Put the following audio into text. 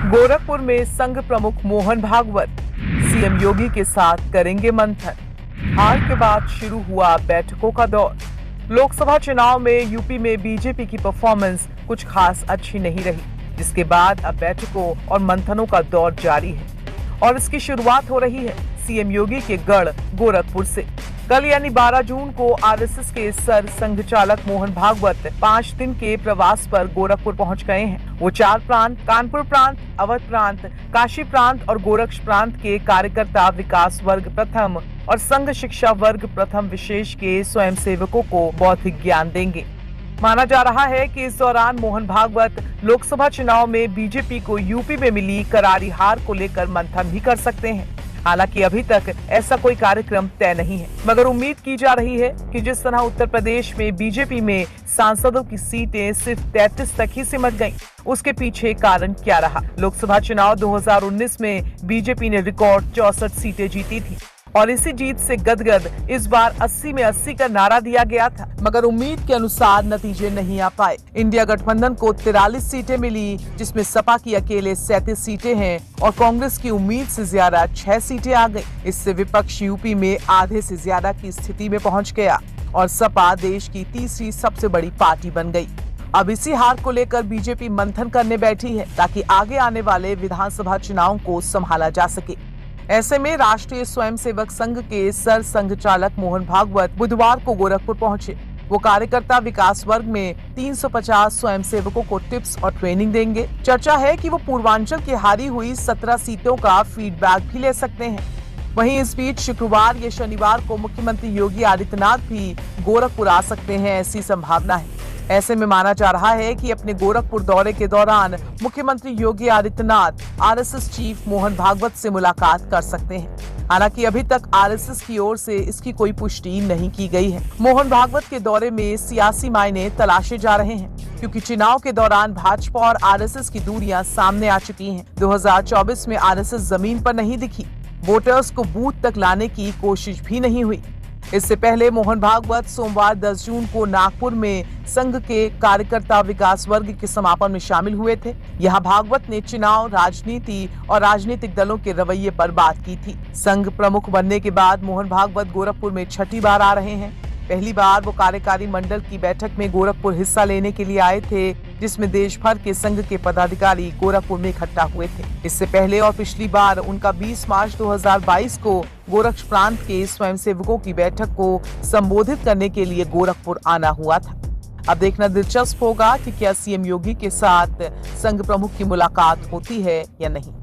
गोरखपुर में संघ प्रमुख मोहन भागवत सीएम योगी के साथ करेंगे मंथन। हार के बाद शुरू हुआ बैठकों का दौर। लोकसभा चुनाव में यूपी में बीजेपी की परफॉर्मेंस कुछ खास अच्छी नहीं रही, जिसके बाद अब बैठकों और मंथनों का दौर जारी है और इसकी शुरुआत हो रही है सीएम योगी के गढ़ गोरखपुर से। कल यानी 12 जून को आरएसएस के सर संघ चालक मोहन भागवत 5 दिन के प्रवास पर गोरखपुर पहुंच गए हैं। वो 4 प्रांत, कानपुर प्रांत, अवध प्रांत, काशी प्रांत और गोरक्ष प्रांत के कार्यकर्ता, विकास वर्ग प्रथम और संघ शिक्षा वर्ग प्रथम विशेष के स्वयंसेवकों को बौद्धिक ज्ञान देंगे। माना जा रहा है कि इस दौरान मोहन भागवत लोकसभा चुनाव में बीजेपी को यूपी में मिली करारी हार को लेकर मंथन भी कर सकते हैं। हालांकि अभी तक ऐसा कोई कार्यक्रम तय नहीं है, मगर उम्मीद की जा रही है कि जिस तरह उत्तर प्रदेश में बीजेपी में सांसदों की सीटें सिर्फ 33 तक ही सिमट गईं, उसके पीछे कारण क्या रहा। लोकसभा चुनाव 2019 में बीजेपी ने रिकॉर्ड 64 सीटें जीती थी और इसी जीत से गदगद इस बार 80 में 80 का नारा दिया गया था, मगर उम्मीद के अनुसार नतीजे नहीं आ पाए। इंडिया गठबंधन को 43 सीटें मिली, जिसमें सपा की अकेले 37 सीटें हैं और कांग्रेस की उम्मीद से ज्यादा 6 सीटें आ गई। इससे विपक्ष यूपी में आधे से ज्यादा की स्थिति में पहुंच गया और सपा देश की तीसरी सबसे बड़ी पार्टी बन गई। अब इसी हार को लेकर बीजेपी मंथन करने बैठी है ताकि आगे आने वाले विधानसभा चुनाव को संभाला जा सके। ऐसे में राष्ट्रीय स्वयंसेवक संघ के सर संघ चालक मोहन भागवत बुधवार को गोरखपुर पहुंचे। वो कार्यकर्ता विकास वर्ग में 350 स्वयंसेवकों को टिप्स और ट्रेनिंग देंगे। चर्चा है कि वो पूर्वांचल की हारी हुई 17 सीटों का फीडबैक भी ले सकते हैं। वहीं इस बीच शुक्रवार या शनिवार को मुख्यमंत्री योगी आदित्यनाथ भी गोरखपुर आ सकते हैं, ऐसी संभावना है। ऐसे में माना जा रहा है कि अपने गोरखपुर दौरे के दौरान मुख्यमंत्री योगी आदित्यनाथ आरएसएस चीफ मोहन भागवत से मुलाकात कर सकते हैं। हालांकि अभी तक आरएसएस की ओर से इसकी कोई पुष्टि नहीं की गई है। मोहन भागवत के दौरे में सियासी मायने तलाशे जा रहे हैं, क्योंकि चुनाव के दौरान भाजपा और आरएसएस की दूरियां सामने आ चुकी हैं। 2024 में आरएसएस जमीन पर नहीं दिखी, वोटर्स को बूथ तक लाने की कोशिश भी नहीं हुई। इससे पहले मोहन भागवत सोमवार 10 जून को नागपुर में संघ के कार्यकर्ता विकास वर्ग के समापन में शामिल हुए थे। यहाँ भागवत ने चुनाव, राजनीति और राजनीतिक दलों के रवैये पर बात की थी। संघ प्रमुख बनने के बाद मोहन भागवत गोरखपुर में छठी बार आ रहे हैं। पहली बार वो कार्यकारी मंडल की बैठक में गोरखपुर हिस्सा लेने के लिए आए थे, जिसमें देश भर के संघ के पदाधिकारी गोरखपुर में इकट्ठा हुए थे। इससे पहले और पिछली बार उनका 20 मार्च 2022 को गोरक्ष प्रांत के स्वयंसेवकों की बैठक को संबोधित करने के लिए गोरखपुर आना हुआ था। अब देखना दिलचस्प होगा कि क्या सीएम योगी के साथ संघ प्रमुख की मुलाकात होती है या नहीं।